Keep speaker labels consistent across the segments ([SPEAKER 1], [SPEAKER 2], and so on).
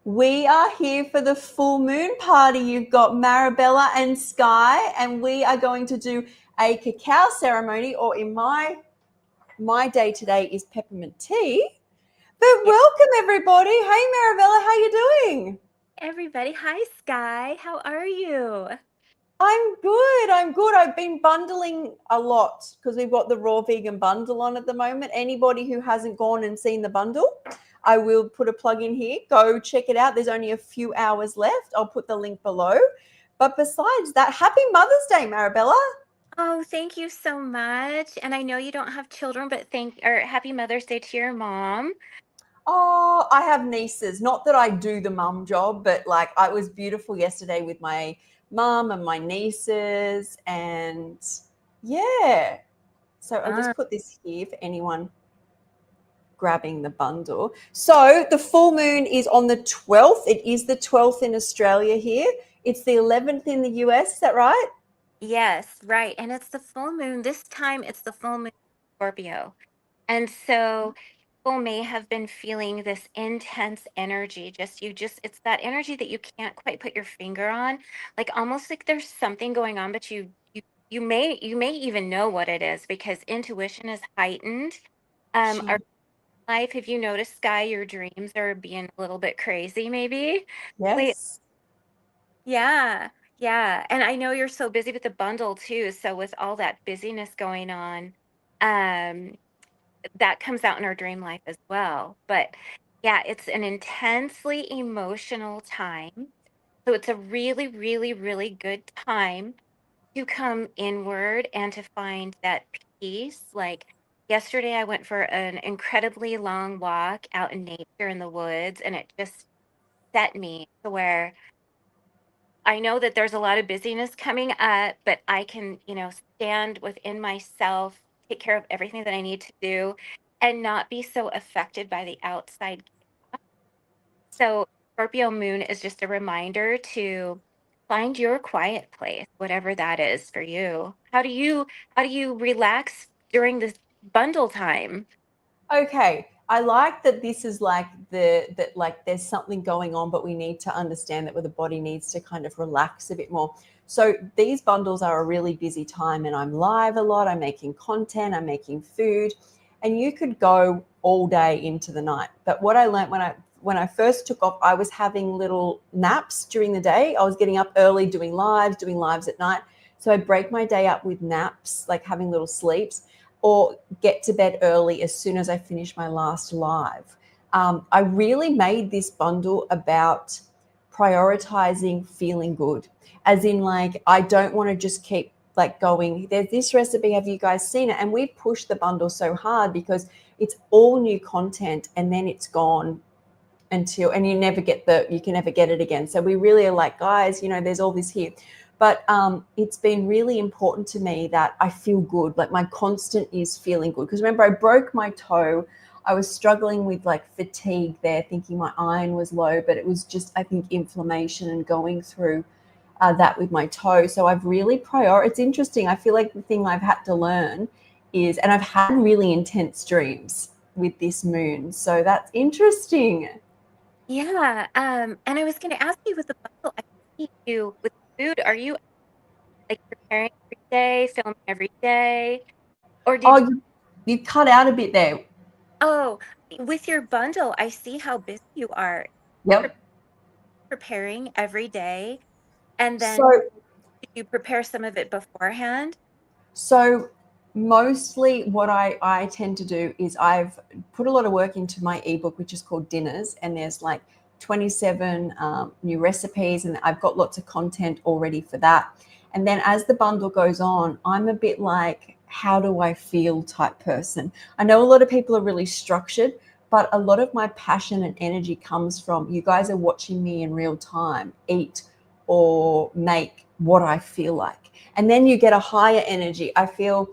[SPEAKER 1] We are here for the full moon party. You've got Marabella and Sky, and we are going to do a cacao ceremony, or in my day today is peppermint tea. But
[SPEAKER 2] Hey,
[SPEAKER 1] welcome everybody. Hey Marabella, how you doing?
[SPEAKER 2] everybody. Hi, Sky. How are you?
[SPEAKER 1] I'm good. I'm good. I've been bundling a lot because we've got the raw vegan bundle on at the moment. Anybody who hasn't gone and seen the bundle, I will put a plug in here. Go check it out. There's only a few hours left. I'll put the link below. But besides that, happy Mother's Day, Marabella.
[SPEAKER 2] Oh, thank you so much. And I know you don't have children, but happy Mother's Day to your mom.
[SPEAKER 1] Oh, I have nieces. Not that I do the mum job, but like I was beautiful yesterday with my mum and my nieces. And yeah. So I'll
[SPEAKER 2] Ah,
[SPEAKER 1] just put this here for anyone grabbing the bundle. So the full moon is on the 12th. It is the 12th in Australia here. It's the 11th in the US. Is that right?
[SPEAKER 2] yes, right. And it's the full moon. This time it's the full moon Scorpio. And so people may have been feeling this intense energy. It's that energy that you can't quite put your finger on. Like almost like there's something going on, but you may even know what it is because intuition is heightened. Our
[SPEAKER 1] She,
[SPEAKER 2] life, have you noticed, Sky, your dreams are being a little bit crazy, maybe? Wait,
[SPEAKER 1] yes.
[SPEAKER 2] yeah, yeah. And I know you're so busy with the bundle too. So with all that busyness going on, um, that comes out in our dream life as well. But yeah, it's an intensely emotional time. So it's a really, really, really good time to come inward and to find that peace. Like yesterday, I went for an incredibly long walk out in nature in the woods, and it just set me to where I know that there's a lot of busyness coming up, but I can, stand within myself, take care of everything that I need to do, and not be so affected by the outside. So Scorpio moon is just a reminder to find your quiet place, whatever that is for you. How do you relax during this bundle time?
[SPEAKER 1] Okay. I like that this is like that like there's something going on, but we need to understand that where the body needs to kind of relax a bit more. So these bundles are a really busy time and I'm live a lot. I'm making content, I'm making food, and you could go all day into the night. But what I learned when I first took off, I was having little naps during the day. I was getting up early doing lives at night. So I break my day up with naps, like having little sleeps or get to bed early as soon as I finish my last live. I really made this bundle about prioritizing feeling good, as in, like, I don't want to just keep like going, there's this recipe, have you guys seen it? And we push the bundle so hard because it's all new content and then it's gone until, and you can never get it again. So we really are like, guys, there's all this here. But it's been really important to me that I feel good. Like my constant is feeling good. Because remember, I broke my toe. I was struggling with like fatigue there, thinking my iron was low, but it was just, I think, inflammation and going through that with my toe. So I've really it's interesting. I feel like the thing I've had to learn is, and I've had really intense dreams with this moon. So that's interesting.
[SPEAKER 2] Yeah, and I was going to ask you with the bundle, I see you with food. Are you like preparing every day, filming every day, or
[SPEAKER 1] Oh,
[SPEAKER 2] did
[SPEAKER 1] you cut out a bit there.
[SPEAKER 2] oh, with your bundle, I see how busy you are pre-
[SPEAKER 1] Yep.
[SPEAKER 2] preparing every day, and then
[SPEAKER 1] So,
[SPEAKER 2] did you prepare some of it beforehand?
[SPEAKER 1] so mostly what I tend to do is I've put a lot of work into my ebook, which is called Dinners, and there's like 27 new recipes, and I've got lots of content already for that. And then as the bundle goes on, I'm a bit like, how do I feel type person. I know a lot of people are really structured, but a lot of my passion and energy comes from you guys are watching me in real time eat or make what I feel like. And then you get a higher energy. I feel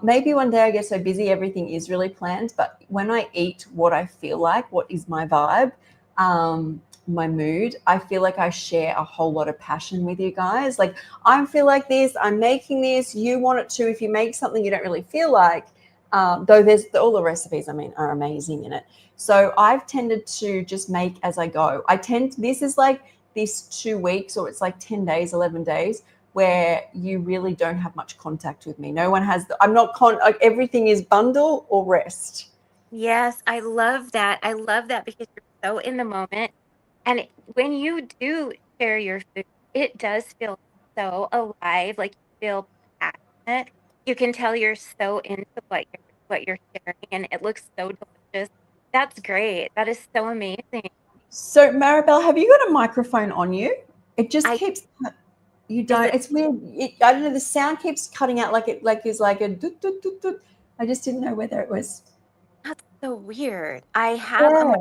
[SPEAKER 1] maybe one day I get so busy, everything is really planned. But when I eat what I feel like, what is my vibe, my mood, I feel like I share a whole lot of passion with you guys. Like, I feel like this, I'm making this, you want it too. If you make something you don't really feel like, Though there's all the recipes, I mean, are amazing in it. So I've tended to just make as I go. This is like this 2 weeks, or it's like 10 days, 11 days, where you really don't have much contact with me. No one has, I'm not, like everything is bundle or rest.
[SPEAKER 2] Yes, I love that. I love that because you're so in the moment. And when you do share your food, it does feel so alive, like you feel passionate. You can tell you're so into what you're sharing, and it looks so delicious. That's great. That is so amazing.
[SPEAKER 1] So Maribel, have you got a microphone on you? It just
[SPEAKER 2] I
[SPEAKER 1] keeps, you
[SPEAKER 2] is
[SPEAKER 1] don't,
[SPEAKER 2] it
[SPEAKER 1] it's weird. I don't know, the sound keeps cutting out like it like is like a doot, doot, doot, doot. I just didn't know whether it was.
[SPEAKER 2] That's so weird. I have a
[SPEAKER 1] Yeah.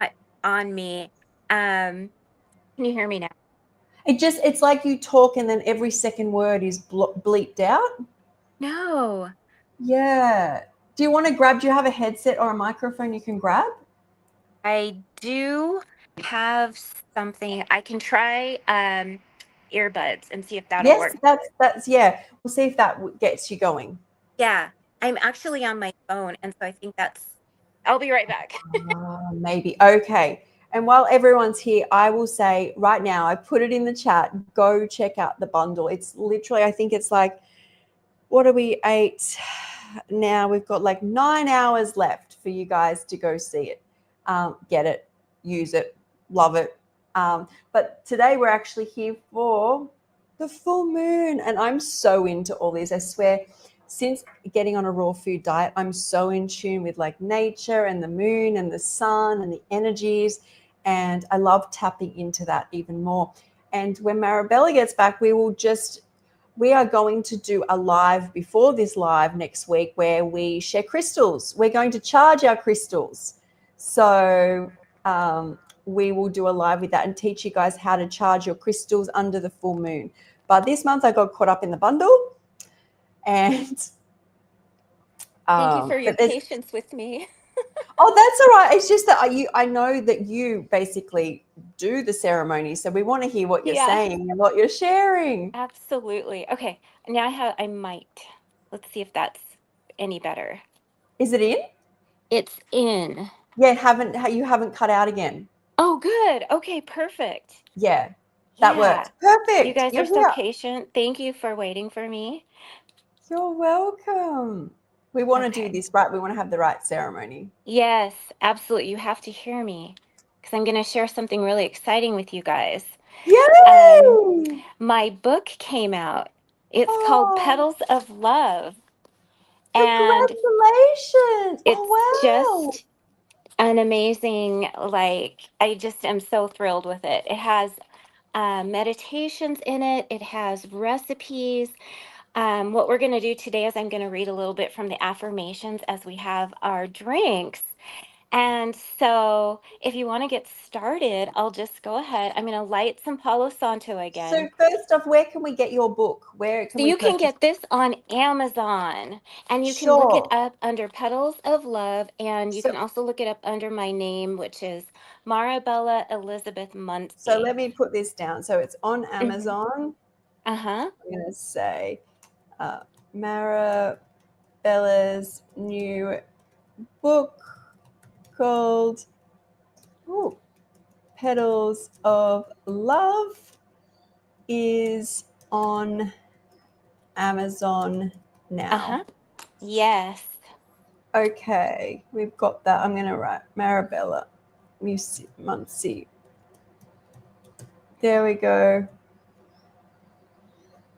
[SPEAKER 2] mic on me. Um, can you hear me now?
[SPEAKER 1] It's like you talk and then every second word is bleeped out.
[SPEAKER 2] No.
[SPEAKER 1] Yeah. Do you have a headset or a microphone you can grab?
[SPEAKER 2] I do have something. I can try earbuds and see if that'll
[SPEAKER 1] Yes,
[SPEAKER 2] work.
[SPEAKER 1] yeah. We'll see if that gets you going.
[SPEAKER 2] Yeah, I'm actually on my phone, and so I think I'll be right back.
[SPEAKER 1] Maybe. Okay. And while everyone's here, I will say right now, I put it in the chat. Go check out the bundle. It's literally, I think it's like, what are we, 8 now? We've got like 9 hours left for you guys to go see it. Get it, use it, love it. But today we're actually here for the full moon. And I'm so into all this. I swear, since getting on a raw food diet, I'm so in tune with like nature and the moon and the sun and the energies. And I love tapping into that even more. And when Marabella gets back, we are going to do a live before this live next week where we share crystals. We're going to charge our crystals. So we will do a live with that and teach you guys how to charge your crystals under the full moon. But this month I got caught up in the bundle, and
[SPEAKER 2] Thank you for your
[SPEAKER 1] but there's
[SPEAKER 2] patience with me.
[SPEAKER 1] oh, that's all right. It's just that I know that you basically do the ceremony, so we want to hear what you're
[SPEAKER 2] Yes,
[SPEAKER 1] saying and what you're sharing.
[SPEAKER 2] absolutely. Okay, now I might. Let's see if that's any better.
[SPEAKER 1] Is it in?
[SPEAKER 2] It's in.
[SPEAKER 1] Yeah, you haven't cut out again.
[SPEAKER 2] Oh, good. Okay, perfect.
[SPEAKER 1] Yeah, that
[SPEAKER 2] Yeah.
[SPEAKER 1] works.
[SPEAKER 2] You
[SPEAKER 1] Perfect.
[SPEAKER 2] guys are
[SPEAKER 1] You're
[SPEAKER 2] so
[SPEAKER 1] here.
[SPEAKER 2] patient. Thank you for waiting for me.
[SPEAKER 1] You're welcome. We want to do
[SPEAKER 2] Okay.
[SPEAKER 1] this right. We want to have the right ceremony.
[SPEAKER 2] Yes, absolutely. You have to hear me because I'm going to share something really exciting with you guys. Um,
[SPEAKER 1] Yay!
[SPEAKER 2] my book came out. It's called
[SPEAKER 1] Oh,
[SPEAKER 2] Petals of Love, and
[SPEAKER 1] congratulations.
[SPEAKER 2] it's
[SPEAKER 1] Oh, wow.
[SPEAKER 2] just an amazing, like, I just am so thrilled with it. It has meditations in it, it has recipes. What we're going to do today is I'm going to read a little bit from the affirmations as we have our drinks. And so, if you want to get started, I'll just go ahead. I'm going to light some Palo Santo
[SPEAKER 1] So
[SPEAKER 2] again.
[SPEAKER 1] first off, where can we get your book? Where can
[SPEAKER 2] So
[SPEAKER 1] we
[SPEAKER 2] you can
[SPEAKER 1] purchase?
[SPEAKER 2] get this on Amazon and you can look it
[SPEAKER 1] Sure.
[SPEAKER 2] up under Petals of Love. And you
[SPEAKER 1] So
[SPEAKER 2] can also look it up under my name, which is Marabella Elizabeth
[SPEAKER 1] so
[SPEAKER 2] Muncie.
[SPEAKER 1] let me put this down. So it's on
[SPEAKER 2] Hmm.
[SPEAKER 1] Amazon.
[SPEAKER 2] Uh-huh.
[SPEAKER 1] I'm gonna say uh, Marabella's new book called ooh, Petals of Love is on Amazon now.
[SPEAKER 2] Uh-huh. Yes.
[SPEAKER 1] Okay, we've got that. I'm going to write Marabella Muncie. There we go.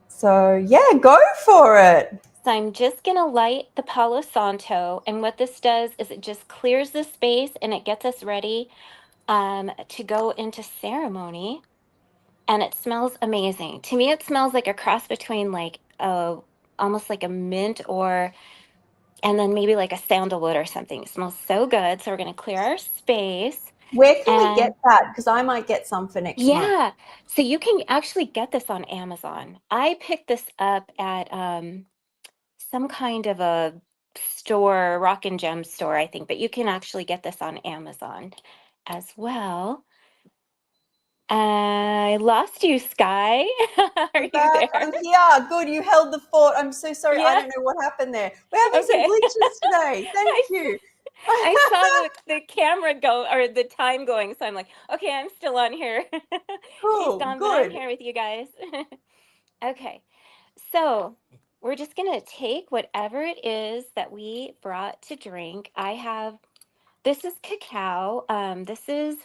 [SPEAKER 1] So, yeah, go for it.
[SPEAKER 2] So I'm just going to light the Palo Santo. And what this does is it just clears the space and it gets us ready to go into ceremony. And it smells amazing. To me, it smells like a cross between like almost like a mint or and then maybe like a sandalwood or something. It smells so good. So we're gonna clear our space.
[SPEAKER 1] Where can we get
[SPEAKER 2] And
[SPEAKER 1] that? Because I might get some for next month.
[SPEAKER 2] yeah, so you can actually get this on Amazon. I picked this up at some kind of a store, rock and gem store, I think, but you can actually get this on Amazon as well. I lost you, Sky. Are
[SPEAKER 1] I'm
[SPEAKER 2] you
[SPEAKER 1] back.
[SPEAKER 2] there?
[SPEAKER 1] I'm here. Good. You held the fort. I'm so sorry. I
[SPEAKER 2] Yeah.
[SPEAKER 1] don't know what happened there. We're having some
[SPEAKER 2] Okay.
[SPEAKER 1] glitches today. Thank you.
[SPEAKER 2] I saw the camera go or the time going, so I'm like, okay, I'm still on here. She's
[SPEAKER 1] Cool.
[SPEAKER 2] gone, but I'm
[SPEAKER 1] Good.
[SPEAKER 2] here with you guys. Okay. So we're just gonna take whatever it is that we brought to drink. I have this is cacao. This is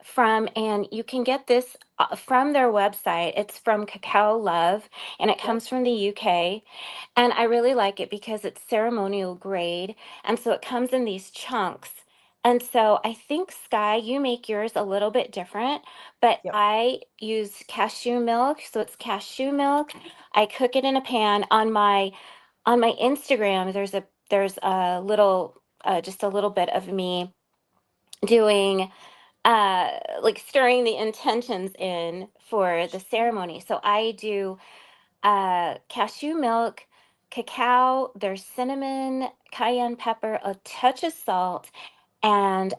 [SPEAKER 2] from, and you can get this from their website. It's from Cacao Love, and it
[SPEAKER 1] Yep.
[SPEAKER 2] comes from the UK. And I really like it because it's ceremonial grade. And so it comes in these chunks. And so I think, Sky, you make yours a little bit different, but
[SPEAKER 1] Yep.
[SPEAKER 2] I use cashew milk. So it's cashew milk. I cook it in a pan. On my Instagram, there's a little just a little bit of me doing like stirring the intentions in for the ceremony. So I do cashew milk, cacao, there's cinnamon, cayenne pepper, a touch of salt, and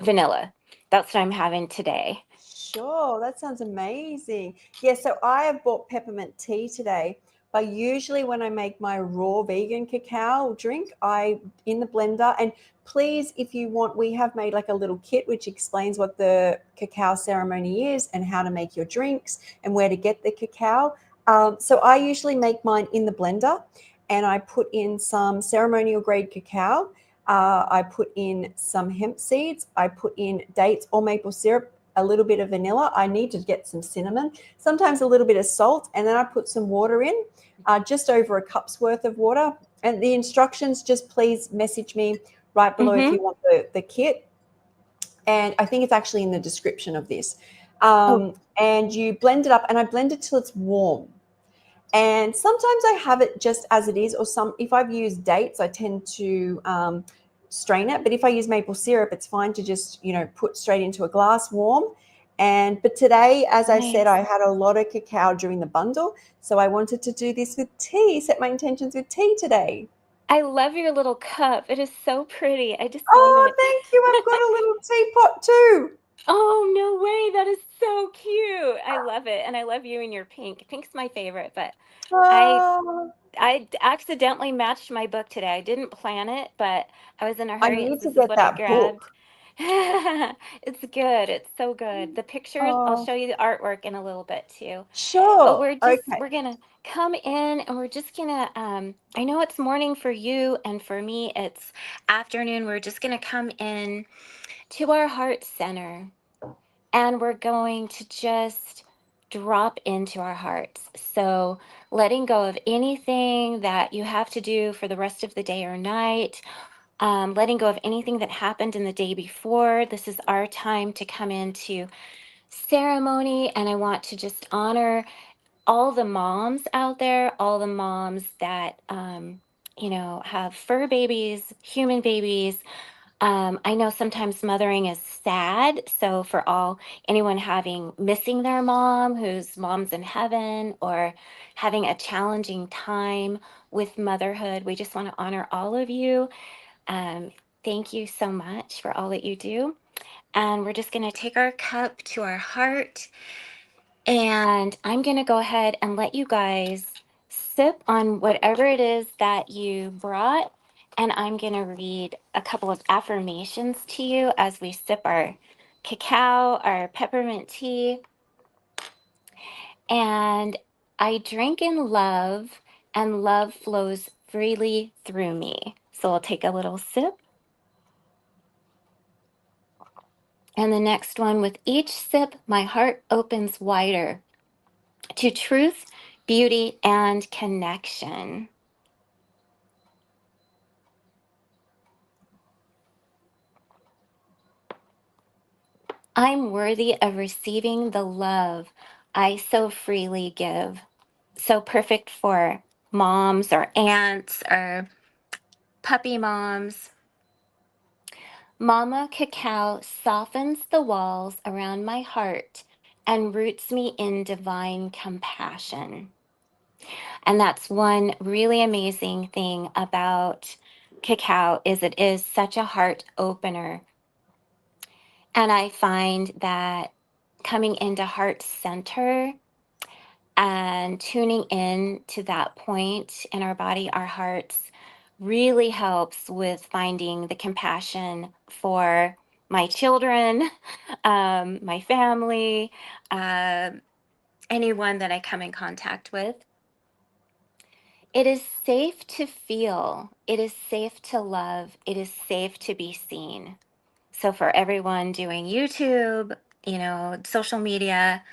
[SPEAKER 2] vanilla. That's what I'm having today.
[SPEAKER 1] Sure, that sounds amazing. Yeah, so I have bought peppermint tea today, but usually when I make my raw vegan cacao drink, I in the blender. And please, if you want, we have made like a little kit which explains what the cacao ceremony is and how to make your drinks and where to get the cacao. So I usually make mine in the blender, and I put in some ceremonial grade cacao. I put in some hemp seeds. I put in dates or maple syrup, a little bit of vanilla. I need to get some cinnamon, sometimes a little bit of salt, and then I put some water in, just over a cup's worth of water. And the instructions, just please message me right below if
[SPEAKER 2] Mm-hmm.
[SPEAKER 1] you want the kit. And I think it's actually in the description of this.
[SPEAKER 2] Oh,
[SPEAKER 1] And you blend it up, and I blend it till it's warm. And sometimes I have it just as it is, or some, if I've used dates, I tend to strain it. But if I use maple syrup, it's fine to just, put straight into a glass warm. And but today, as I said,
[SPEAKER 2] nice.
[SPEAKER 1] I had a lot of cacao during the bundle, so I wanted to do this with tea, set my intentions with tea today.
[SPEAKER 2] I love your little cup. It is so pretty. I just love
[SPEAKER 1] Oh,
[SPEAKER 2] it.
[SPEAKER 1] thank you. I've got a little teapot too.
[SPEAKER 2] Oh, no way. That is so cute. I love it. And I love you and your pink. Pink's my favorite, but I
[SPEAKER 1] Oh,
[SPEAKER 2] accidentally matched my book today. I didn't plan it, but I was in a
[SPEAKER 1] I
[SPEAKER 2] hurry, and
[SPEAKER 1] need
[SPEAKER 2] so
[SPEAKER 1] to
[SPEAKER 2] this is
[SPEAKER 1] get
[SPEAKER 2] what I
[SPEAKER 1] that
[SPEAKER 2] grabbed.
[SPEAKER 1] book.
[SPEAKER 2] It's good. It's so good. The pictures, I'll
[SPEAKER 1] Oh,
[SPEAKER 2] show you the artwork in a little bit too. But
[SPEAKER 1] sure. Okay.
[SPEAKER 2] we're gonna come in and we're just gonna, I know it's morning for you and for me it's afternoon. We're just gonna come in to our heart center, and we're going to just drop into our hearts. So, letting go of anything that you have to do for the rest of the day or night, letting go of anything that happened in the day before. This is our time to come into ceremony, and I want to just honor all the moms out there, all the moms that, have fur babies, human babies. I know sometimes mothering is sad. So for anyone having missing their mom, whose mom's in heaven, or having a challenging time with motherhood, we just want to honor all of you. Um, Thank you so much for all that you do. And we're just going to take our cup to our heart, and I'm going to go ahead and let you guys sip on whatever it is that you brought. And I'm going to read a couple of affirmations to you as we sip our cacao, our peppermint tea. And I drink in love, and love flows freely through me. So I'll take a little sip. And the next one, with each sip, my heart opens wider to truth, beauty, and connection. I'm worthy of receiving the love I so freely give. So perfect for moms or aunts or puppy moms. Mama Cacao softens the walls around my heart and roots me in divine compassion. And that's one really amazing thing about cacao, is it is such a heart opener. And I find that coming into heart center and tuning in to that point in our body, our hearts, really helps with finding the compassion for my children, my family, uh, anyone that I come in contact with. It is safe to feel, it is safe to love, it is safe to be seen. So, for everyone doing YouTube, social media,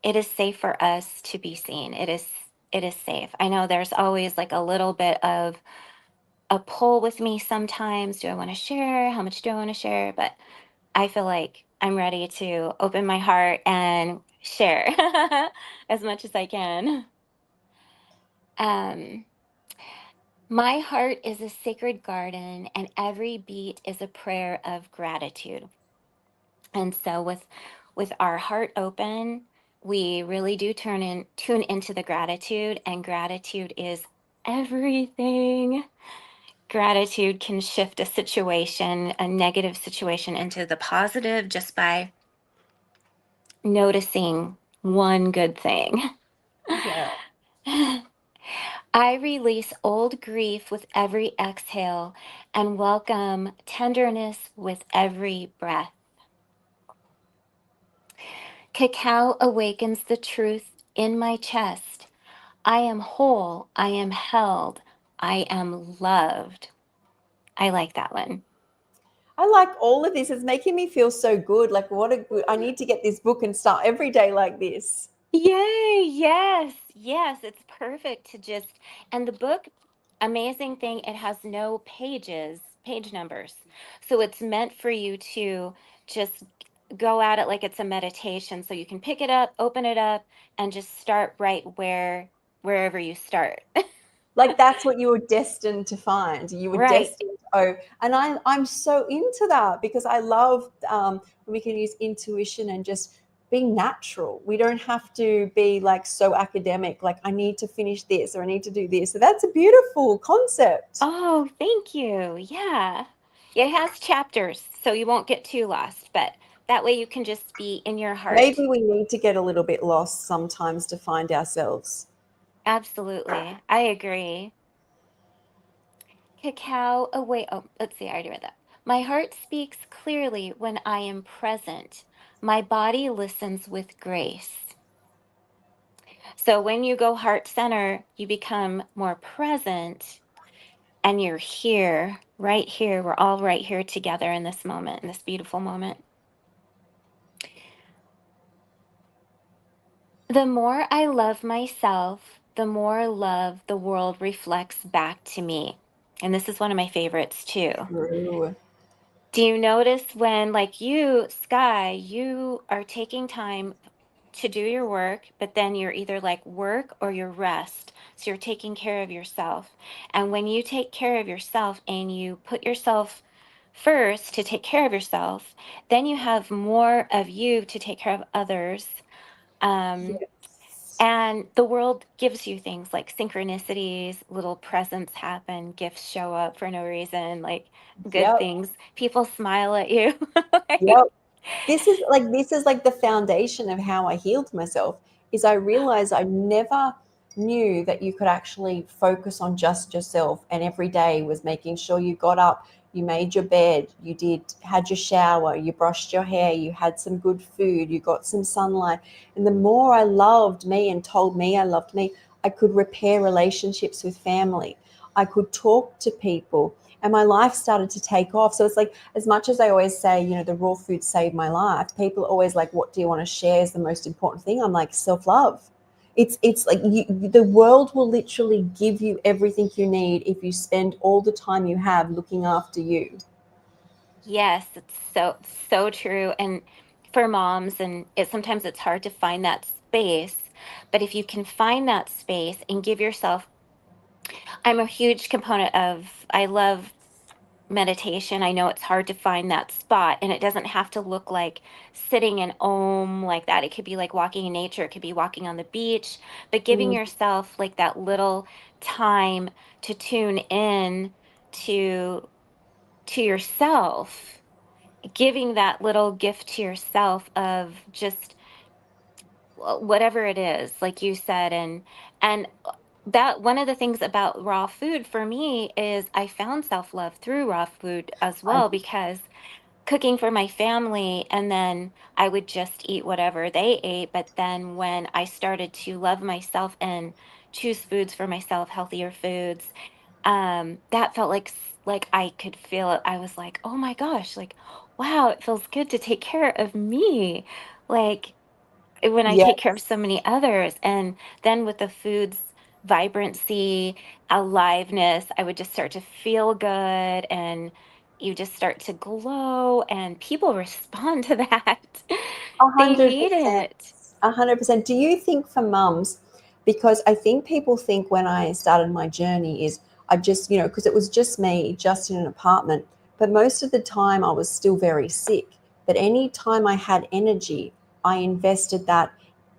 [SPEAKER 2] it is safe for us to be seen. It is safe. I know there's always like a little bit of a pull with me sometimes. Do I want to share? How much do I want to share? But I feel like I'm ready to open my heart and share as much as I can. Um, my heart is a sacred garden, and every beat is a prayer of gratitude. And so with our heart open, we really do tune into the gratitude, and gratitude is everything. Gratitude can shift a situation, a negative situation, into the positive just by noticing one good thing.
[SPEAKER 1] Yeah.
[SPEAKER 2] I release old grief with every exhale and welcome tenderness with every breath. Cacao awakens the truth in my chest. I am whole. I am held. I am loved. I like that one.
[SPEAKER 1] I like all of this. It's making me feel so good. Like, what a good, I need to get this book and start every day like this.
[SPEAKER 2] Yay! Yes, yes, it's perfect to just, and the book, amazing thing, it has no page numbers. So it's meant for you to just go at it like it's a meditation. So you can pick it up, open it up, and just start right wherever you start.
[SPEAKER 1] Like that's what you were destined to find. You were
[SPEAKER 2] Right.
[SPEAKER 1] destined. Oh, and I'm so into that because I love when we can use intuition and just being natural. We don't have to be like so academic. Like I need to finish this or I need to do this. So that's a beautiful concept.
[SPEAKER 2] Oh, thank you. Yeah. It has chapters, so you won't get too lost, but that way you can just be in your heart.
[SPEAKER 1] Maybe we need to get a little bit lost sometimes to find ourselves.
[SPEAKER 2] Absolutely. I agree. Cacao away. Oh, let's see. I already read that. My heart speaks clearly when I am present. My body listens with grace. So when you go heart center, you become more present and you're here, right here. We're all right here together in this moment, in this beautiful moment. The more I love myself, the more love the world reflects back to me. And this is one of my favorites too.
[SPEAKER 1] True.
[SPEAKER 2] Do you notice when, like you, Sky, you are taking time to do your work, but then you're either like work or you're rest. So you're taking care of yourself. And when you take care of yourself and you put yourself first to take care of yourself, then you have more of you to take care of others. Um,
[SPEAKER 1] Yes.
[SPEAKER 2] and the world gives you things like synchronicities, little presents happen, gifts show up for no reason, like good
[SPEAKER 1] Yep.
[SPEAKER 2] things. People smile at you.
[SPEAKER 1] Yep.
[SPEAKER 2] Like,
[SPEAKER 1] This is like the foundation of how I healed myself is I realized I never knew that you could actually focus on just yourself and every day was making sure you got up, you made your bed, you had your shower, you brushed your hair, you had some good food, you got some sunlight. And the more I loved me and told me I loved me, I could repair relationships with family. I could talk to people and my life started to take off. So it's like, as much as I always say, the raw food saved my life, people are always like, what do you want to share is the most important thing? I'm like, self-love. It's like the world will literally give you everything you need if you spend all the time you have looking after you.
[SPEAKER 2] yes, it's so true. And for moms, and sometimes it's hard to find that space. But if you can find that space and give yourself, I'm a huge component of, I love meditation. I know it's hard to find that spot, and it doesn't have to look like sitting in Om like that. It could be like walking in nature, it could be walking on the beach, but giving
[SPEAKER 1] Mm,
[SPEAKER 2] yourself like that little time to tune in to yourself, giving that little gift to yourself of just whatever it is, like you said. And that one of the things about raw food for me is I found self-love through raw food as
[SPEAKER 1] I,
[SPEAKER 2] well, because cooking for my family, and then I would just eat whatever they ate. But then when I started to love myself and choose foods for myself, healthier foods, that felt like like I could feel it. I was like, oh my gosh, like, wow, it feels good to take care of me. Like, when I
[SPEAKER 1] yeah,
[SPEAKER 2] take care of so many others. And then with the food's vibrancy, aliveness, I would just start to feel good, and you just start to glow, and people respond to that.
[SPEAKER 1] a
[SPEAKER 2] They
[SPEAKER 1] hundred
[SPEAKER 2] need
[SPEAKER 1] percent,
[SPEAKER 2] it.
[SPEAKER 1] 100%. Do you think for mums, because I think people think when I started my journey is I just, because it was just me, just in an apartment, but most of the time I was still very sick. But any time I had energy, I invested that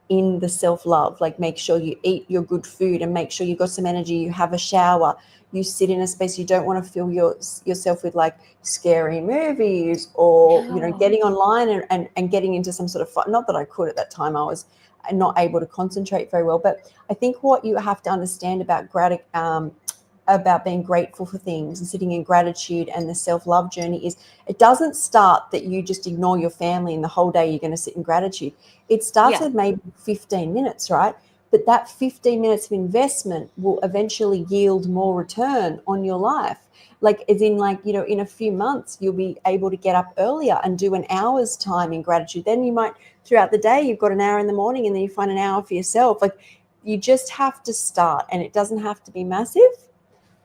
[SPEAKER 1] in the self love. Like, make sure you eat your good food and make sure you got some energy, you have a shower, you sit in a space. You don't want to fill yourself with like scary movies or
[SPEAKER 2] No.
[SPEAKER 1] getting online and getting into some sort of fight. Not that I could at that time, I was not able to concentrate very well. But I think what you have to understand about being grateful for things and sitting in gratitude and the self-love journey is it doesn't start that you just ignore your family and the whole day you're going to sit in gratitude. It starts
[SPEAKER 2] Yeah.
[SPEAKER 1] with maybe 15 minutes, right? But that 15 minutes of investment will eventually yield more return on your life. Like, as in, like, in a few months, you'll be able to get up earlier and do an hour's time in gratitude. Then you might, throughout the day, you've got an hour in the morning and then you find an hour for yourself. Like, you just have to start, and it doesn't have to be massive.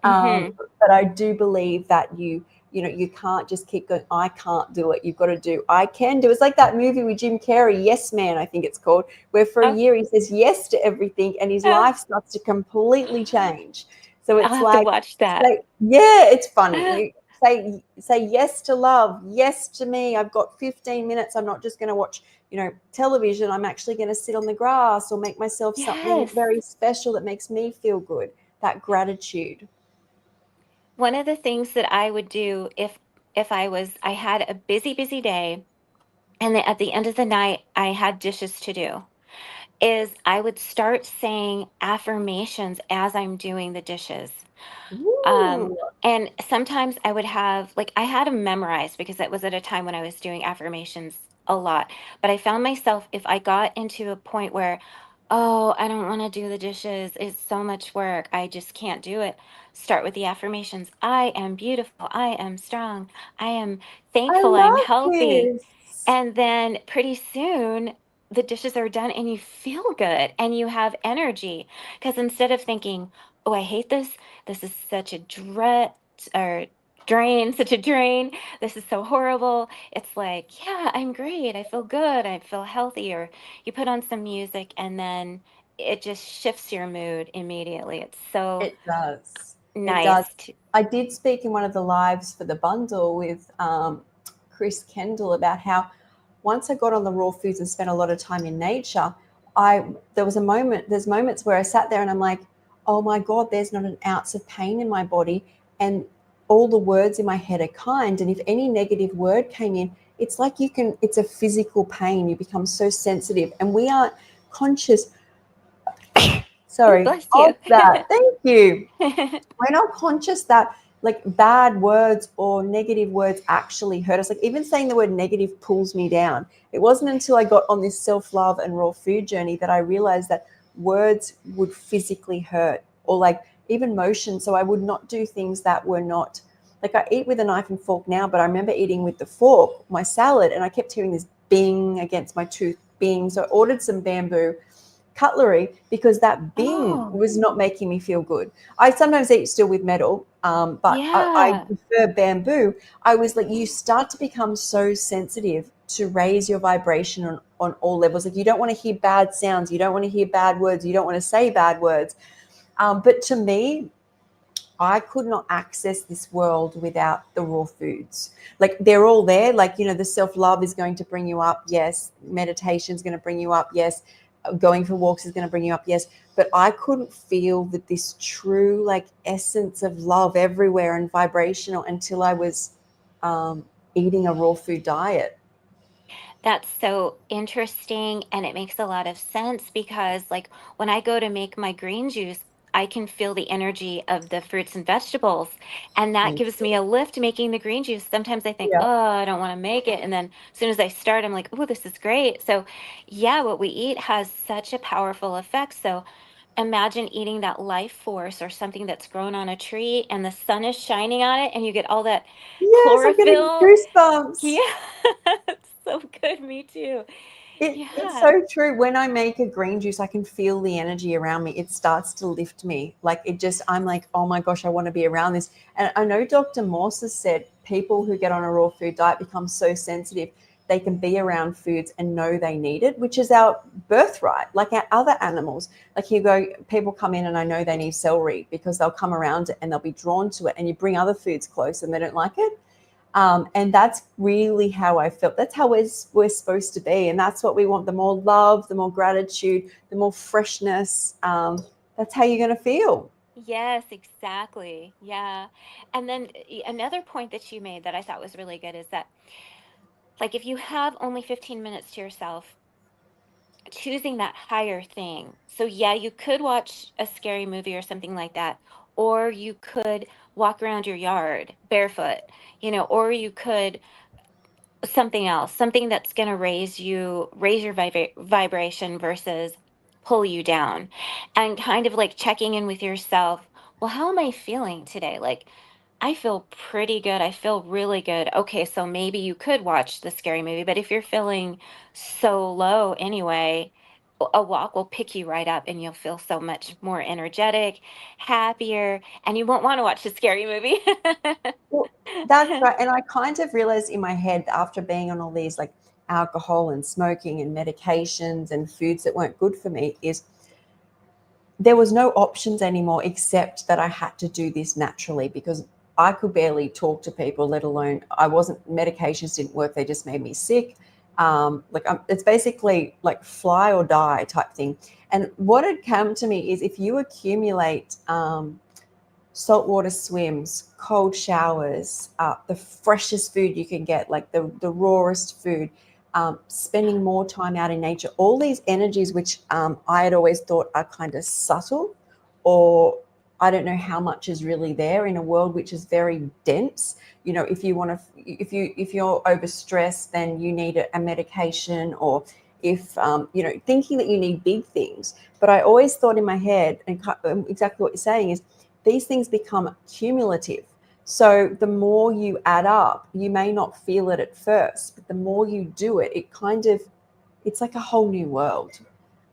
[SPEAKER 1] um,
[SPEAKER 2] Hmm.
[SPEAKER 1] but I do believe that you can't just keep going, I can't do it. You've got to do, I can do. It's like that movie with Jim Carrey, Yes Man, I think it's called, where for a
[SPEAKER 2] Oh,
[SPEAKER 1] year he says yes to everything and his
[SPEAKER 2] oh,
[SPEAKER 1] life starts to completely change. So
[SPEAKER 2] I'll
[SPEAKER 1] it's
[SPEAKER 2] have to
[SPEAKER 1] like,
[SPEAKER 2] watch that.
[SPEAKER 1] say, yeah, it's funny. You say yes to love, yes to me. I've got 15 minutes. I'm not just going to watch, television. I'm actually going to sit on the grass or make myself something
[SPEAKER 2] Yes.
[SPEAKER 1] very special that makes me feel good. That gratitude.
[SPEAKER 2] One of the things that I would do if I had a busy day, and then at the end of the night I had dishes to do, is I would start saying affirmations as I'm doing the dishes. Um,
[SPEAKER 1] Ooh,
[SPEAKER 2] and sometimes I would have, like, I had them memorized because that was at a time when I was doing affirmations a lot. But I found myself, if I got into a point where, oh, I don't want to do the dishes, it's so much work, I just can't do it, start with the affirmations. I am beautiful. I am strong. I am
[SPEAKER 1] I
[SPEAKER 2] thankful. I'm
[SPEAKER 1] love
[SPEAKER 2] healthy.
[SPEAKER 1] this.
[SPEAKER 2] And then pretty soon, the dishes are done and you feel good and you have energy. Because instead of thinking, oh, I hate this, this is such a dread or drain, such a drain, this is so horrible. It's like, yeah, I'm great. I feel good. I feel healthy. Or you put on some music and then it just shifts your mood immediately. It's so
[SPEAKER 1] It does. It does.
[SPEAKER 2] nice to,
[SPEAKER 1] I did speak in one of the lives for the bundle with Chris Kendall about how once I got on the raw foods and spent a lot of time in nature, there's moments where I sat there and I'm like, oh my God, there's not an ounce of pain in my body. And all the words in my head are kind. And if any negative word came in, it's like it's a physical pain. You become so sensitive. And we aren't conscious,
[SPEAKER 2] oh,
[SPEAKER 1] sorry,
[SPEAKER 2] bless
[SPEAKER 1] of
[SPEAKER 2] you.
[SPEAKER 1] that. Thank you. We're not conscious that like bad words or negative words actually hurt us. Like, even saying the word negative pulls me down. It wasn't until I got on this self-love and raw food journey that I realized that words would physically hurt, or like even motion. So I would not do things that were not, like, I eat with a knife and fork now, but I remember eating with the fork my salad and I kept hearing this bing against my tooth, bing. So I ordered some bamboo cutlery because that bing
[SPEAKER 2] Oh,
[SPEAKER 1] was not making me feel good. I sometimes eat still with metal, but I
[SPEAKER 2] yeah.
[SPEAKER 1] prefer bamboo. I was like, you start to become so sensitive to raise your vibration on all levels. Like, you don't want to hear bad sounds, you don't want to hear bad words, you don't want to say bad words. But to me, I could not access this world without the raw foods. Like, they're all there. Like, the self love is going to bring you up. Yes. Meditation is going to bring you up. Yes. Going for walks is going to bring you up. Yes. But I couldn't feel that this true, like, essence of love everywhere and vibrational until I was eating a raw food diet.
[SPEAKER 2] That's so interesting, and it makes a lot of sense because, like, when I go to make my green juice, I can feel the energy of the fruits and vegetables, and that
[SPEAKER 1] Me
[SPEAKER 2] gives
[SPEAKER 1] too.
[SPEAKER 2] me a lift making the green juice. Sometimes I think,
[SPEAKER 1] Yeah.
[SPEAKER 2] "Oh, I don't wanna make it," and then as soon as I start, I'm like, "Oh, this is great." So, yeah, what we eat has such a powerful effect. So, imagine eating that life force or something that's grown on a tree and the sun is shining on it and you get all that
[SPEAKER 1] Yes, I'm getting
[SPEAKER 2] chlorophyll.
[SPEAKER 1] goosebumps.
[SPEAKER 2] Yeah, it's so good. Me too.
[SPEAKER 1] It's
[SPEAKER 2] Yeah.
[SPEAKER 1] so true. When I make a green juice, I can feel the energy around me. It starts to lift me. Like it just, I'm like, oh my gosh, I want to be around this. And I know Dr. Morse has said people who get on a raw food diet become so sensitive. They can be around foods and know they need it, which is our birthright, like our other animals. Like you go, people come in and I know they need celery because they'll come around it and they'll be drawn to it. And you bring other foods close and they don't like it. And that's really how I felt. That's how we're supposed to be. And that's what we want. The more love, the more gratitude, the more freshness. That's how you're going to feel.
[SPEAKER 2] Yes, exactly. Yeah. And then another point that you made that I thought was really good is that, like, if you have only 15 minutes to yourself, choosing that higher thing. So, yeah, you could watch a scary movie or something like that, or you could walk around your yard barefoot, or you could something else, something that's going to raise your vibration versus pull you down, and kind of like checking in with yourself. Well, how am I feeling today? Like, I feel pretty good. I feel really good. Okay, so maybe you could watch the scary movie, but if you're feeling so low anyway, a walk will pick you right up and you'll feel so much more energetic, happier, and you won't want to watch the scary movie.
[SPEAKER 1] Well, that's right. And I kind of realized in my head after being on all these like alcohol and smoking and medications and foods that weren't good for me is there was no options anymore except that I had to do this naturally because I could barely talk to people, let alone I wasn't, medications didn't work. They just made me sick. It's basically like fly or die type thing. And what had come to me is if you accumulate saltwater swims, cold showers, the freshest food you can get, like the rawest food, spending more time out in nature, all these energies which I had always thought are kind of subtle, or I don't know how much is really there in a world which is very dense. You know, if you want to, if you're overstressed, then you need a medication, or if thinking that you need big things. But I always thought in my head, and exactly what you're saying is these things become cumulative. So the more you add up, you may not feel it at first, but the more you do it, it's like a whole new world.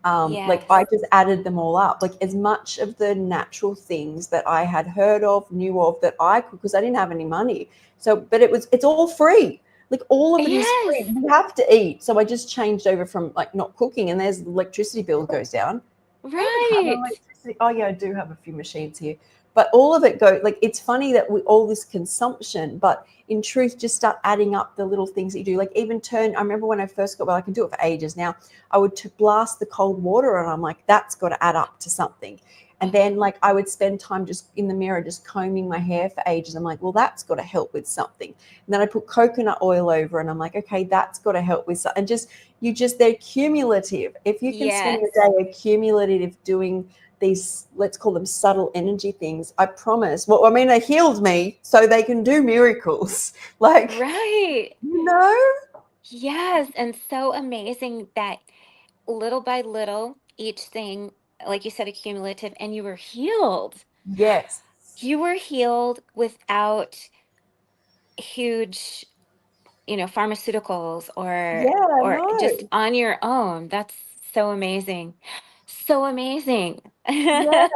[SPEAKER 1] Like I
[SPEAKER 2] Yes.
[SPEAKER 1] just added them all up, like as much of the natural things that I had heard of, knew of that I could, because I didn't have any money. So, but it's all free. Like all of it is
[SPEAKER 2] Yes.
[SPEAKER 1] free. You have to eat. So I just changed over from like not cooking, and there's the electricity bill goes down. I don't even have
[SPEAKER 2] Right.
[SPEAKER 1] electricity. Oh yeah, I do have a few machines here, but all of it go like it's funny that we all this consumption, but in truth, just start adding up the little things that you do. Like even turn. I remember when I first got, well, I can do it for ages now. I would blast the cold water, and I'm like, that's got to add up to something. And then like I would spend time just in the mirror, just combing my hair for ages. I'm like, well, that's got to help with something. And then I put coconut oil over, and I'm like, okay, that's got to help with something. And they're cumulative. If you can spend your
[SPEAKER 2] Yes.
[SPEAKER 1] day accumulative doing these, let's call them subtle energy things, I promise. Well, I mean, they healed me, so they can do miracles. Like,
[SPEAKER 2] Right.
[SPEAKER 1] you know?
[SPEAKER 2] Yes. And so amazing that little by little, each thing, like you said, accumulative, and you were healed.
[SPEAKER 1] Yes.
[SPEAKER 2] You were healed without huge, pharmaceuticals
[SPEAKER 1] Yeah,
[SPEAKER 2] or just
[SPEAKER 1] no.
[SPEAKER 2] on your own. That's so amazing. So amazing.
[SPEAKER 1] Yeah,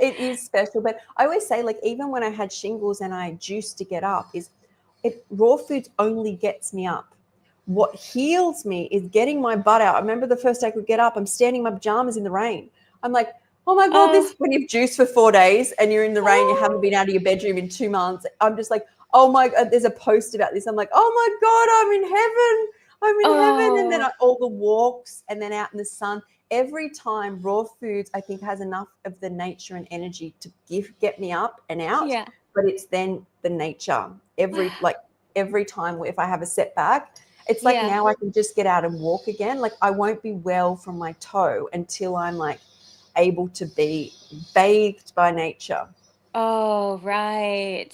[SPEAKER 1] it is special. But I always say, like, even when I had shingles and I juiced to get up, is it raw foods only gets me up. What heals me is getting my butt out. I remember the first day I could get up, I'm standing in my pajamas in the rain. I'm like, oh my God,
[SPEAKER 2] Oh,
[SPEAKER 1] this when you've juiced for 4 days and you're in the rain, you haven't
[SPEAKER 2] oh,
[SPEAKER 1] been out of your bedroom in 2 months. I'm just like, oh my God, there's a post about this. I'm like, oh my God, I'm in heaven. I'm in heaven. And then
[SPEAKER 2] oh,
[SPEAKER 1] all the walks and then out in the sun every time raw foods I think has enough of the nature and energy to get me up and out,
[SPEAKER 2] yeah.
[SPEAKER 1] but it's then the nature every time if I have a setback. It's like
[SPEAKER 2] Yeah.
[SPEAKER 1] now I can just get out and walk again. Like I won't be well from my toe until I'm like able to be bathed by nature.
[SPEAKER 2] Oh, right.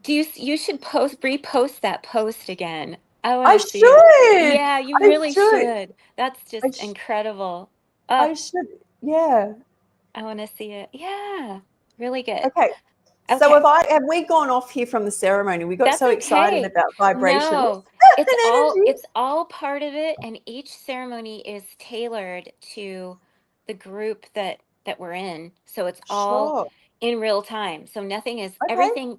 [SPEAKER 2] You should repost that post again. I want
[SPEAKER 1] I
[SPEAKER 2] to see it.
[SPEAKER 1] should.
[SPEAKER 2] Yeah, you
[SPEAKER 1] I
[SPEAKER 2] really
[SPEAKER 1] should.
[SPEAKER 2] should. That's
[SPEAKER 1] I,
[SPEAKER 2] just
[SPEAKER 1] sh-
[SPEAKER 2] incredible.
[SPEAKER 1] I should. Yeah.
[SPEAKER 2] I want to see it. Yeah, really good.
[SPEAKER 1] Okay. So
[SPEAKER 2] Okay.
[SPEAKER 1] have we gone off here from the ceremony? We got
[SPEAKER 2] That's
[SPEAKER 1] so excited
[SPEAKER 2] okay.
[SPEAKER 1] about vibration
[SPEAKER 2] No,
[SPEAKER 1] and energy.
[SPEAKER 2] it's all part of it, and each ceremony is tailored to the group that we're in. So it's all
[SPEAKER 1] Sure.
[SPEAKER 2] in real time. So nothing is
[SPEAKER 1] Okay.
[SPEAKER 2] everything.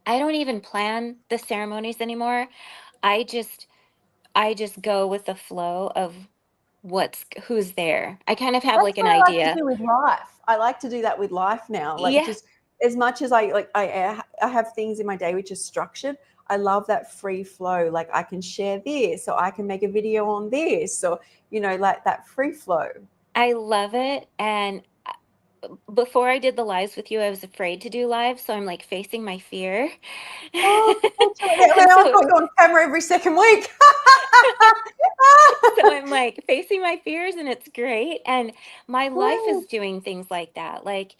[SPEAKER 2] I don't even plan the ceremonies anymore. I just I just go with the flow of who's there. I kind of have
[SPEAKER 1] That's
[SPEAKER 2] like an
[SPEAKER 1] what I like to
[SPEAKER 2] idea.
[SPEAKER 1] do with life. I like to do that with life now. Like
[SPEAKER 2] Yeah,
[SPEAKER 1] just as much as I have things in my day which is structured. I love that free flow. Like I can share this, or I can make a video on this, or like that free flow.
[SPEAKER 2] I love it. And before I did the lives with you, I was afraid to do live, so I'm like facing my fear.
[SPEAKER 1] Oh, I mean,
[SPEAKER 2] And
[SPEAKER 1] I've
[SPEAKER 2] so
[SPEAKER 1] got you on camera every second week.
[SPEAKER 2] so I'm like facing my fears and it's great. And my life
[SPEAKER 1] Good.
[SPEAKER 2] is doing things like that. Like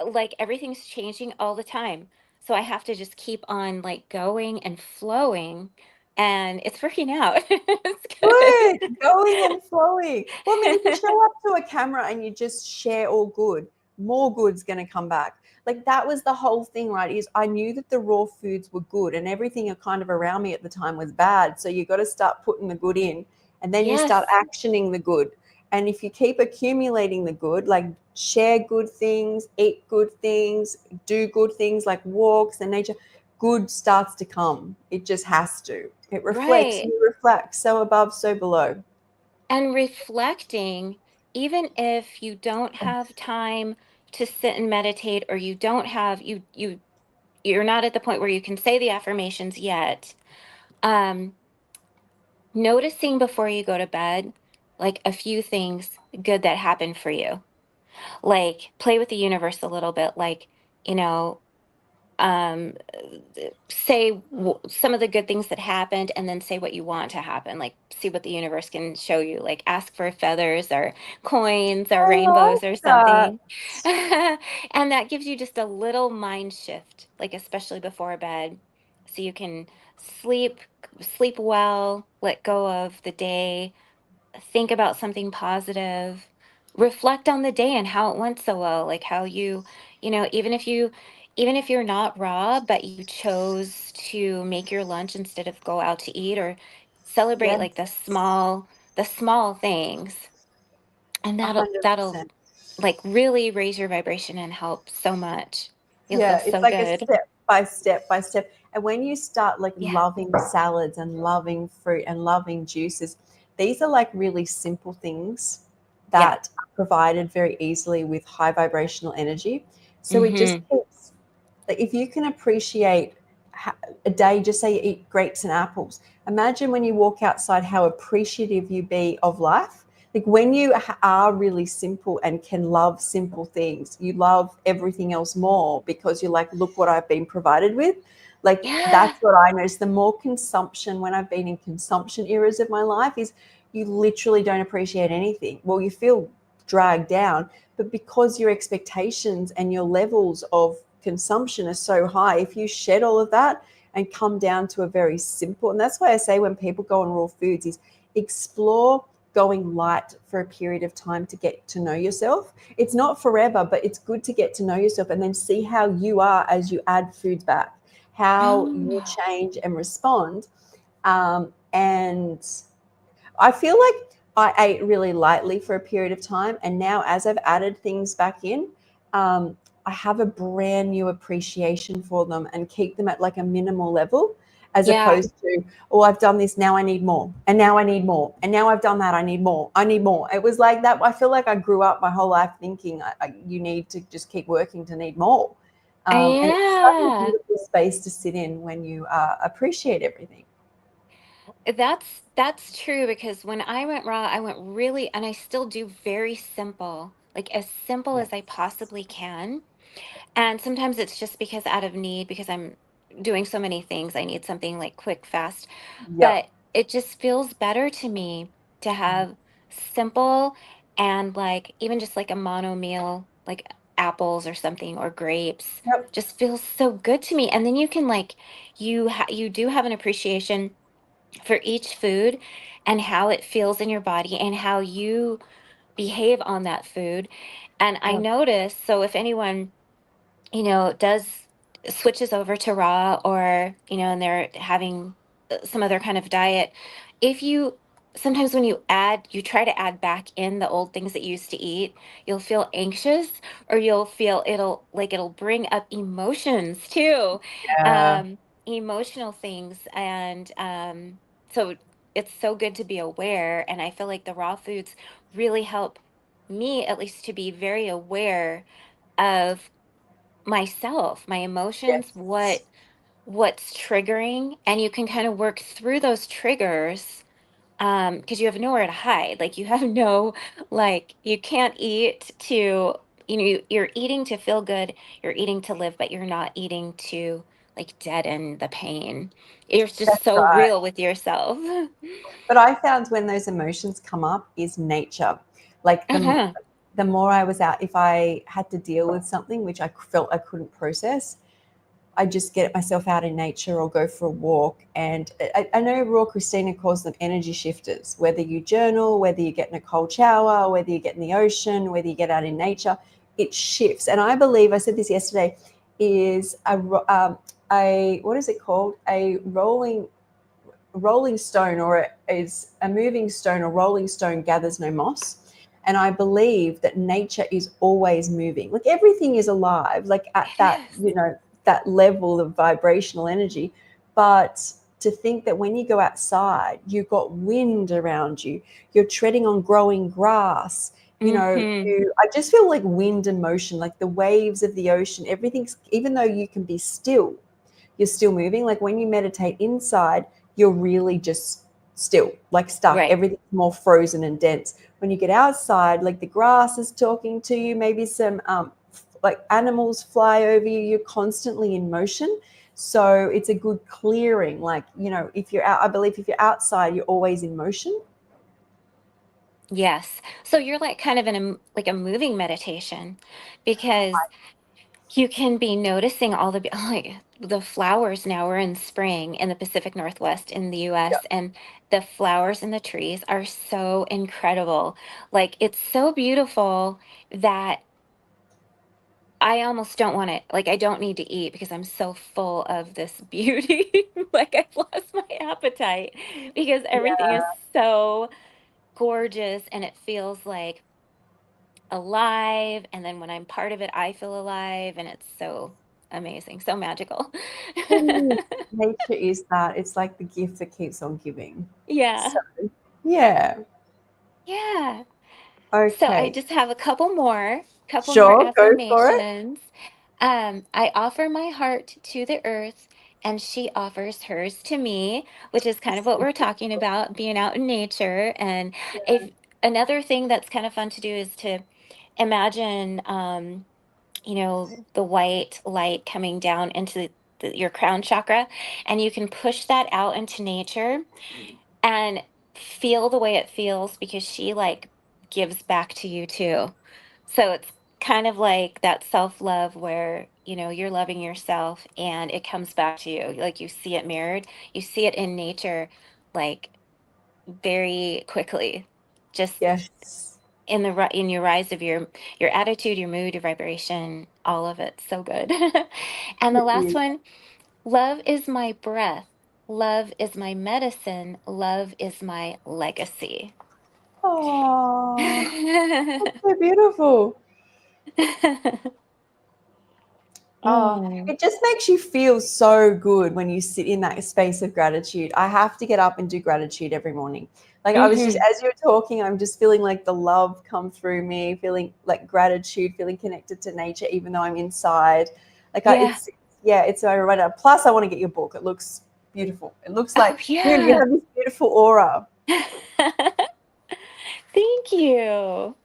[SPEAKER 2] like everything's changing all the time. So I have to just keep on like going and flowing, and it's working out. It's
[SPEAKER 1] Good,
[SPEAKER 2] good.
[SPEAKER 1] going and flowing. Well, I mean, if you show up to a camera and you just share all good, more good's going to come back. Like that was the whole thing, right? Is I knew that the raw foods were good and everything kind of around me at the time was bad. So you got to start putting the good in, and then you start
[SPEAKER 2] Yes,
[SPEAKER 1] actioning the good. And if you keep accumulating the good, like share good things, eat good things, do good things like walks and nature, good starts to come. It just has to. It reflects,
[SPEAKER 2] right.
[SPEAKER 1] you reflect, so above, so below.
[SPEAKER 2] And reflecting, even if you don't have time to sit and meditate, or you don't have you're not at the point where you can say the affirmations yet. Um, Noticing before you go to bed, like a few things good that happened for you. Like play with the universe a little bit, like, you know, um say some of the good things that happened, and then say what you want to happen, like see what the universe can show you, like ask for feathers or coins or
[SPEAKER 1] I
[SPEAKER 2] rainbows
[SPEAKER 1] like
[SPEAKER 2] or
[SPEAKER 1] that.
[SPEAKER 2] something. And that gives you just a little mind shift, like especially before bed, so you can sleep sleep well, let go of the day, think about something positive, reflect on the day and how it went so well, like how even if you're not raw, but you chose to make your lunch instead of go out to eat, or celebrate like
[SPEAKER 1] Yes,
[SPEAKER 2] the small things, and that'll
[SPEAKER 1] 100%.
[SPEAKER 2] like really raise your vibration and help so much. You'll feel
[SPEAKER 1] Yeah, it's
[SPEAKER 2] so
[SPEAKER 1] like a
[SPEAKER 2] good.
[SPEAKER 1] step by step by step. And when you start like
[SPEAKER 2] Yeah,
[SPEAKER 1] loving salads and loving fruit and loving juices, these are like really simple things
[SPEAKER 2] yeah.
[SPEAKER 1] that are provided very easily with high vibrational energy. So it just
[SPEAKER 2] Mm-hmm.
[SPEAKER 1] keeps, like if you can appreciate a day, just say you eat grapes and apples. Imagine when you walk outside how appreciative you be of life. Like when you are really simple and can love simple things, you love everything else more because you're like, look what I've been provided with. Like
[SPEAKER 2] Yeah.
[SPEAKER 1] that's what I notice. The more consumption, when I've been in consumption eras of my life, is you literally don't appreciate anything. Well, you feel dragged down, but because your expectations and your levels of consumption are so high, if you shed all of that and come down to a very simple, and that's why I say when people go on raw foods is explore going light for a period of time to get to know yourself. It's not forever, but it's good to get to know yourself and then see how you are as you add foods back, how you
[SPEAKER 2] Oh,
[SPEAKER 1] change and respond. And I feel like I ate really lightly for a period of time. And now, as I've added things back in, I have a brand new appreciation for them and keep them at like a minimal level as
[SPEAKER 2] yeah.
[SPEAKER 1] opposed to, oh, I've done this, now I need more. And now I need more. And now I've done that, I need more. I need more. It was like that. I feel like I grew up my whole life thinking you need to just keep working to need more. And it's such a
[SPEAKER 2] Yeah.
[SPEAKER 1] beautiful space to sit in when you appreciate everything.
[SPEAKER 2] That's true, because when I went raw, I went really, and I still do very simple, like as simple as I
[SPEAKER 1] Yes.
[SPEAKER 2] possibly can. And sometimes it's just because out of need, because doing so many things. I need something like quick, fast.
[SPEAKER 1] Yep.
[SPEAKER 2] But it just feels better to me to have simple and like even just like a mono meal, like apples or something or grapes,
[SPEAKER 1] Yep.
[SPEAKER 2] just feels so good to me. And then you can like you do have an appreciation for each food and how it feels in your body and how you behave on that food. And I
[SPEAKER 1] Yep.
[SPEAKER 2] notice, so if anyone, does switches over to raw or, and they're having some other kind of diet, if you sometimes when you try to add back in the old things that you used to eat, you'll feel anxious or you'll feel it'll bring up emotions too,
[SPEAKER 1] Yeah.
[SPEAKER 2] emotional things. And so it's so good to be aware. And I feel like the raw foods really help me at least to be very aware of myself, my emotions,
[SPEAKER 1] Yes.
[SPEAKER 2] what's triggering, and you can kind of work through those triggers because you have nowhere to hide. Like you have no like you can't eat to you're eating to feel good, you're eating to live, but you're not eating to like deaden the pain. You're just
[SPEAKER 1] That's
[SPEAKER 2] so
[SPEAKER 1] right.
[SPEAKER 2] real with yourself.
[SPEAKER 1] But I found when those emotions come up is nature. Like
[SPEAKER 2] Uh-huh.
[SPEAKER 1] the more I was out, if I had to deal with something which I felt I couldn't process, I just get myself out in nature or go for a walk. And I know Raw Christina calls them energy shifters. Whether you journal, whether you get in a cold shower, whether you get in the ocean, whether you get out in nature, it shifts. And I believe I said this yesterday is a what is it called? A rolling stone, or is a moving stone or rolling stone gathers no moss. And I believe that nature is always moving, like everything is alive, like at that,
[SPEAKER 2] Yes.
[SPEAKER 1] that level of vibrational energy. But to think that when you go outside you've got wind around you, you're treading on growing grass,
[SPEAKER 2] Mm-hmm.
[SPEAKER 1] I just feel like wind and motion, like the waves of the ocean, everything's, even though you can be still, you're still moving. Like when you meditate inside, you're really just still, like stuck.
[SPEAKER 2] Right.
[SPEAKER 1] Everything's more frozen and dense. When you get outside, like the grass is talking to you, maybe some like animals fly over you, you're constantly in motion. So it's a good clearing. Like, if you're out, I believe if you're outside, you're always in motion.
[SPEAKER 2] Yes. So you're like kind of in like a moving meditation because you can be noticing all the like the flowers now. We're in spring in the Pacific Northwest in the
[SPEAKER 1] Yeah.
[SPEAKER 2] US, and the flowers in the trees are so incredible. Like it's so beautiful that I almost don't want it. Like I don't need to eat because I'm so full of this beauty. Like I've lost my appetite because everything is
[SPEAKER 1] Yeah.
[SPEAKER 2] so gorgeous and it feels like alive, and then when I'm part of it I feel alive, and it's so amazing, so magical.
[SPEAKER 1] It is. Nature is that. It's like the gift that keeps on giving. So,
[SPEAKER 2] Yeah.
[SPEAKER 1] yeah.
[SPEAKER 2] Yeah. So I
[SPEAKER 1] Okay.
[SPEAKER 2] just have a couple more
[SPEAKER 1] Sure. Go for it.
[SPEAKER 2] affirmations. I offer my heart to the earth and she offers hers to me, which is kind of what we're talking about, being out in nature. And if another thing that's kind of fun to do is to imagine the white light coming down into your crown chakra, and you can push that out into nature and feel the way it feels because she like gives back to you too. So it's kind of like that self-love where, you're loving yourself and it comes back to you. Like you see it mirrored, you see it in nature like very quickly. Just
[SPEAKER 1] Yes.
[SPEAKER 2] in your rise of your attitude, your mood, your vibration, all of it. So good. And the
[SPEAKER 1] It
[SPEAKER 2] last
[SPEAKER 1] is.
[SPEAKER 2] one, love is my breath. Love is my medicine. Love is my legacy.
[SPEAKER 1] Oh, that's so beautiful. Oh,
[SPEAKER 2] Mm.
[SPEAKER 1] it just makes you feel so good when you sit in that space of gratitude. I have to get up and do gratitude every morning. Like I was just,
[SPEAKER 2] Hmm.
[SPEAKER 1] as you're talking, I'm just feeling like the love come through me, feeling like gratitude, feeling connected to nature, even though I'm inside.
[SPEAKER 2] Yeah.
[SPEAKER 1] it's, yeah, it's a reminder. Plus, I want to get your book. It looks beautiful. It looks
[SPEAKER 2] Oh,
[SPEAKER 1] like you
[SPEAKER 2] yeah.
[SPEAKER 1] have this beautiful aura.
[SPEAKER 2] Thank you.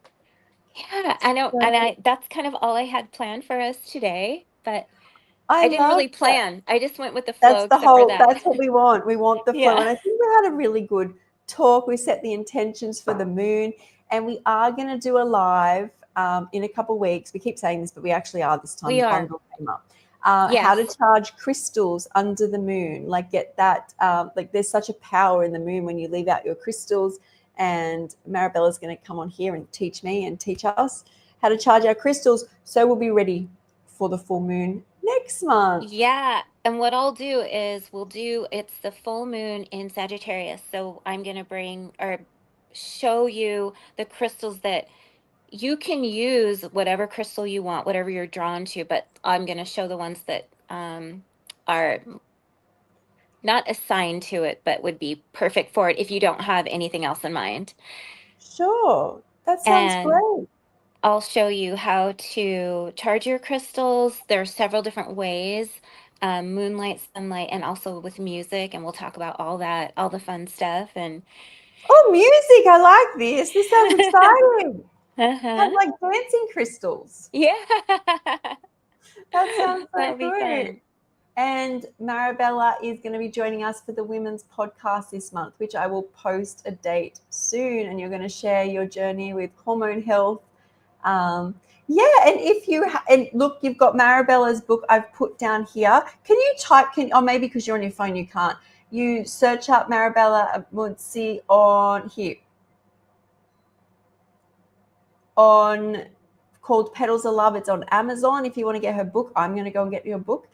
[SPEAKER 2] Yeah, I know. And
[SPEAKER 1] So
[SPEAKER 2] that's kind of all I had planned for us today. But I didn't
[SPEAKER 1] love
[SPEAKER 2] really
[SPEAKER 1] that.
[SPEAKER 2] plan. I just went with the flow,
[SPEAKER 1] That's what we want. We want the flow.
[SPEAKER 2] Yeah.
[SPEAKER 1] And I think we had a really good talk. We set the intentions for the moon, and we are going to do a live in a couple of weeks. We keep saying this, but we actually are this time.
[SPEAKER 2] We
[SPEAKER 1] The
[SPEAKER 2] are.
[SPEAKER 1] bundle came up. How to
[SPEAKER 2] Yes.
[SPEAKER 1] charge crystals under the moon. Like, get that, like, there's such a power in the moon when you leave out your crystals. And Marabella's going to come on here and teach me and teach us how to charge our crystals. So we'll be ready for the full moon next month.
[SPEAKER 2] Yeah. And what I'll do is it's the full moon in Sagittarius. So I'm going to bring or show you the crystals that you can use, whatever crystal you want, whatever you're drawn to, but I'm going to show the ones that are not assigned to it, but would be perfect for it if you don't have anything else in mind.
[SPEAKER 1] Sure. That sounds
[SPEAKER 2] And
[SPEAKER 1] great.
[SPEAKER 2] I'll show you how to charge your crystals. There are several different ways, moonlight, sunlight, and also with music. And we'll talk about all that, all the fun stuff. And
[SPEAKER 1] Oh, music. I like this. This sounds exciting. Have
[SPEAKER 2] uh-huh.
[SPEAKER 1] like dancing crystals.
[SPEAKER 2] Yeah.
[SPEAKER 1] That sounds so
[SPEAKER 2] That'll be
[SPEAKER 1] good.
[SPEAKER 2] fun.
[SPEAKER 1] And Marabella is going to be joining us for the women's podcast this month, which I will post a date soon. And you're going to share your journey with hormone health. Yeah, and if you and look, you've got Marabella's book I've put down here. Can you type? Maybe because you're on your phone, you can't. You search up Marabella Munzi on here on called Petals of Love. It's on Amazon. If you want to get her book, I'm going to go and get your book.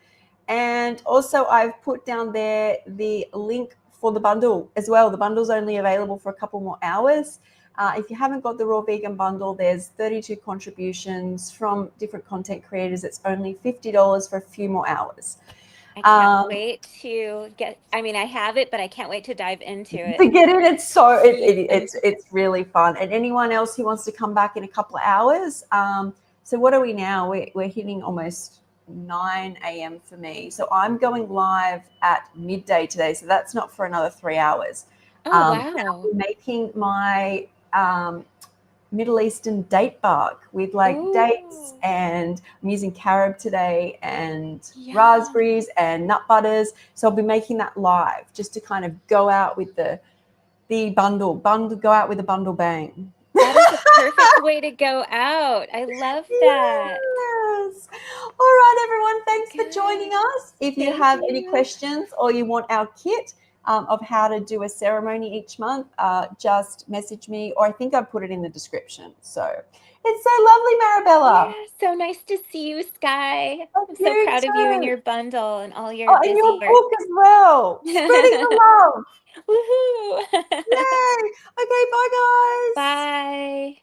[SPEAKER 1] And also, I've put down there the link for the bundle as well. The bundle's only available for a couple more hours. If you haven't got the Raw Vegan bundle, there's 32 contributions from different content creators. It's only $50 for a few more hours.
[SPEAKER 2] I can't wait to I have it, but I can't wait to dive into it.
[SPEAKER 1] To get in, it's
[SPEAKER 2] Deep into it.
[SPEAKER 1] it's really fun. And anyone else who wants to come back in a couple of hours, so what are we now? We're hitting almost 9 a.m. for me. So I'm going live at midday today. So that's not for another 3 hours.
[SPEAKER 2] Oh,
[SPEAKER 1] And
[SPEAKER 2] wow.
[SPEAKER 1] I'm making my Middle Eastern date bark with like dates,
[SPEAKER 2] Ooh,
[SPEAKER 1] and I'm using carob today and
[SPEAKER 2] yeah.
[SPEAKER 1] raspberries and nut butters. So I'll be making that live just to kind of go out with the go out with a bundle bang.
[SPEAKER 2] That is a perfect way to go out. I love that.
[SPEAKER 1] Yes. All right, everyone. Thanks for joining
[SPEAKER 2] Good.
[SPEAKER 1] us. If you
[SPEAKER 2] Thank
[SPEAKER 1] have any
[SPEAKER 2] you.
[SPEAKER 1] questions or you want our kit of how to do a ceremony each month, just message me, or I think I put it in the description. So it's so lovely, Marabella.
[SPEAKER 2] Yeah, so nice to see you, Sky.
[SPEAKER 1] Love
[SPEAKER 2] I'm so
[SPEAKER 1] you
[SPEAKER 2] proud of you and
[SPEAKER 1] too.
[SPEAKER 2] your bundle and all your
[SPEAKER 1] Oh, and
[SPEAKER 2] busy
[SPEAKER 1] your
[SPEAKER 2] work.
[SPEAKER 1] book as well. Spreading the love.
[SPEAKER 2] Woohoo!
[SPEAKER 1] Yay. Okay, bye, guys.
[SPEAKER 2] Bye.